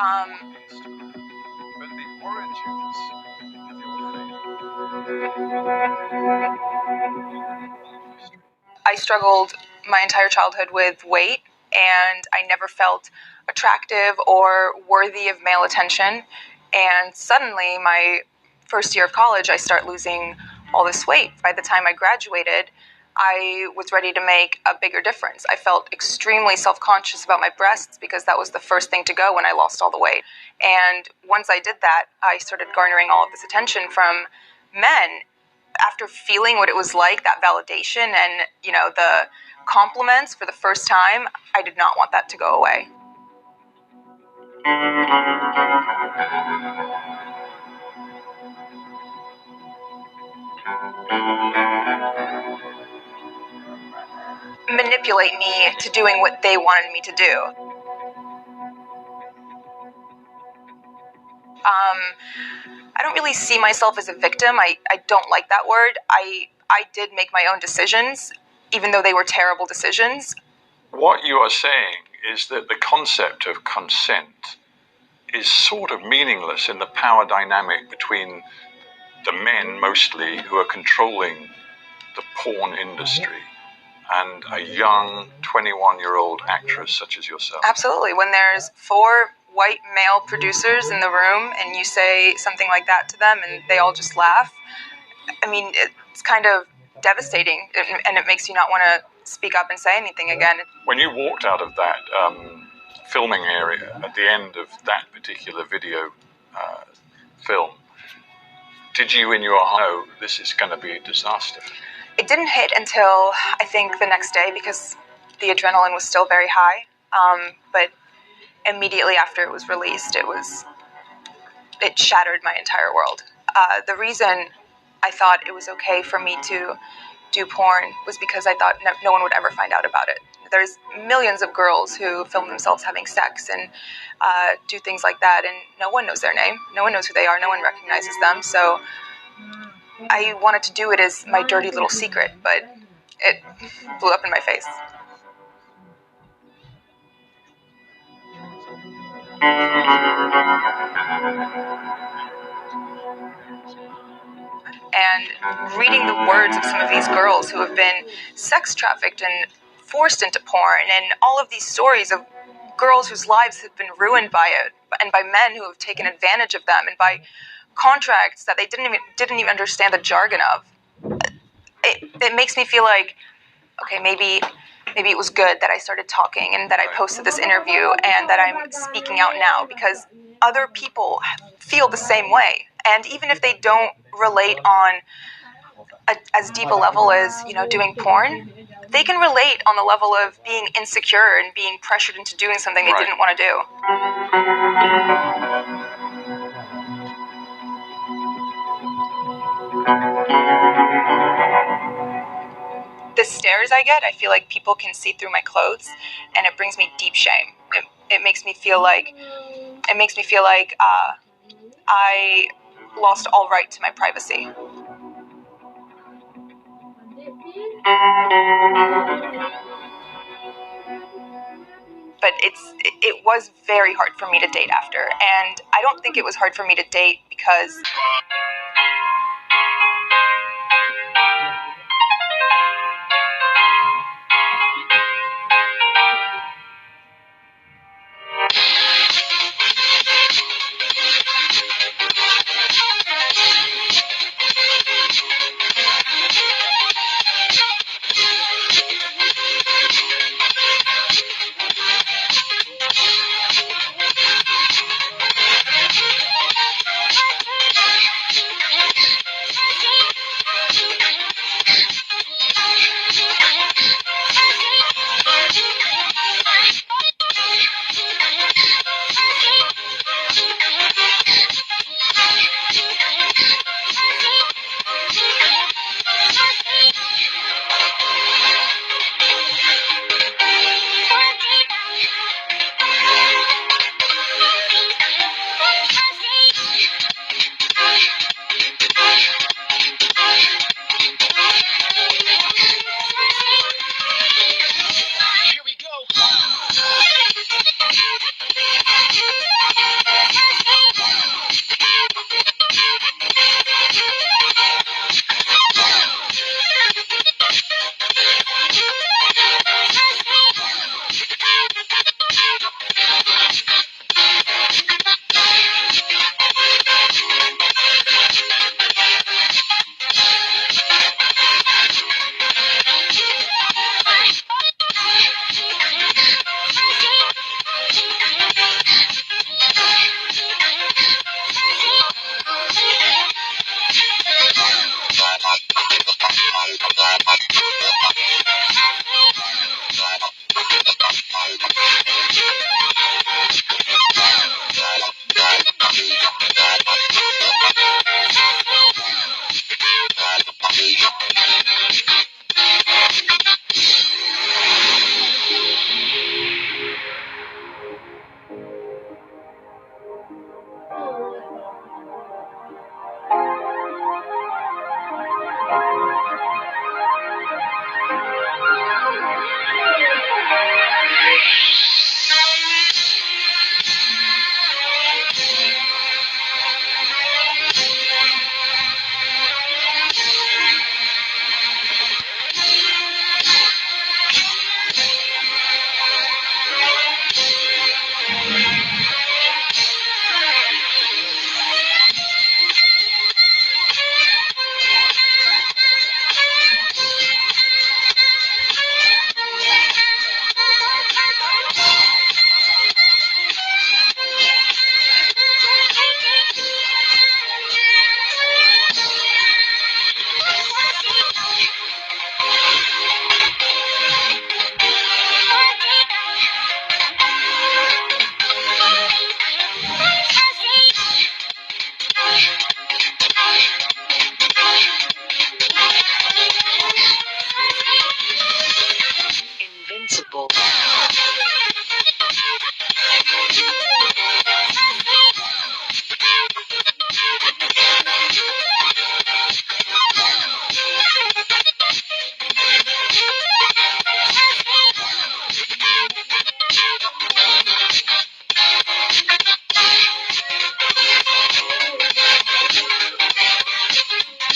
But the origins of your I struggled my entire childhood with weight, and I never felt attractive or worthy of male attention. And suddenly, my first year of college, I start losing all this weight. By the time I graduated, I was ready to make a bigger difference. I felt extremely self-conscious about my breasts because that was the first thing to go when I lost all the weight. And once I did that, I started garnering all of this attention from men. After feeling what it was like, that validation and, the compliments for the first time, I did not want that to go away. Manipulate me to doing what they wanted me to do. I don't really see myself as a victim. I don't like that word. I did make my own decisions, even though they were terrible decisions. What you are saying is that the concept of consent is sort of meaningless in the power dynamic between the men, mostly, who are controlling the porn industry and a young 21-year-old actress such as yourself. Absolutely. When there's 4 white male producers in the room and you say something like that to them and they all just laugh, I mean, it's kind of devastating, and it makes you not want to speak up and say anything again. When you walked out of that filming area at the end of that particular video film, did you in your heart know this is going to be a disaster? It didn't hit until, I think, the next day because the adrenaline was still very high. But immediately after it was released, it shattered my entire world. The reason I thought it was okay for me to do porn was because I thought no one would ever find out about it. There's millions of girls who film themselves having sex and do things like that, and no one knows their name. No one knows who they are. No one recognizes them. So I wanted to do it as my dirty little secret, but it blew up in my face. And reading the words of some of these girls who have been sex trafficked and forced into porn, and all of these stories of girls whose lives have been ruined by it, and by men who have taken advantage of them, and by contracts that they didn't even understand the jargon of. It makes me feel like, okay, maybe it was good that I started talking and that I posted this interview and that I'm speaking out now, because other people feel the same way. And even if they don't relate on as deep a level as, doing porn, they can relate on the level of being insecure and being pressured into doing something they didn't want to do. The stares I get, I feel like people can see through my clothes, and it brings me deep shame. It makes me feel like I lost all right to my privacy. But it was very hard for me to date after, and I don't think it was hard for me to date because